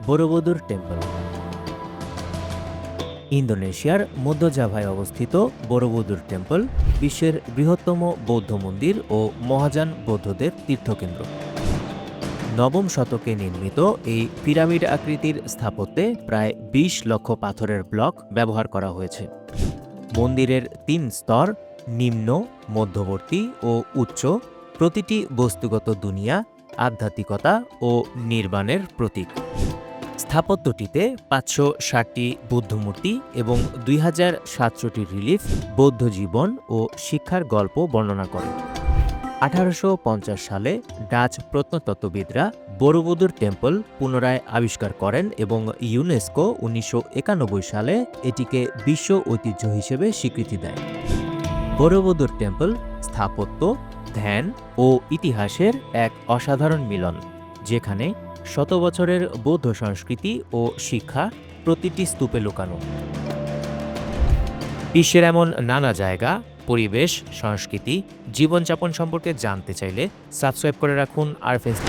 বরোবুদুর temple. ইন্দোনেশিয়ার মধ্য জাভায় অবস্থিত বরোবুদুর টেম্পল বিশ্বের বৃহত্তম বৌদ্ধ মন্দির ও মহাযান বৌদ্ধদের তীর্থকেন্দ্র। নবম শতকে নির্মিত এই পিরামিড আকৃতির স্থাপত্যে প্রায় ২০ লক্ষ পাথরের ব্লক ব্যবহার করা হয়েছে। মন্দিরের ৩ স্তর নিম্ন, মধ্যবর্তী ও উচ্চ, প্রতিটি বস্তুগত দুনিয়া, আধ্যাত্মিকতা ও নির্বাণের প্রতীক। স্থাপত্যটিতে ৫৬০টি বুদ্ধমূর্তি এবং ২০৭০টি রিলিফ বৌদ্ধ জীবন ও শিক্ষার গল্প বর্ণনা করে। ১৮৫০ সালে ডাচ প্রত্নতত্ত্ববিদরা বরোবুদুর টেম্পল পুনরায় আবিষ্কার করেন এবং ইউনেস্কো ১৯৯১ সালে এটিকে বিশ্ব ঐতিহ্য হিসেবে স্বীকৃতি দেয়। বরোবুদুর টেম্পল স্থাপত্য, ধ্যান ও ইতিহাসের এক অসাধারণ মিলন, যেখানে শত বছরের বৌদ্ধ সংস্কৃতি ও শিক্ষা প্রতিটি স্তূপে লুকানো। বিশ্বের এমন নানা জায়গা, পরিবেশ, সংস্কৃতি, জীবনযাপন সম্পর্কে জানতে চাইলে সাবস্ক্রাইব করে রাখুন আরএফএস।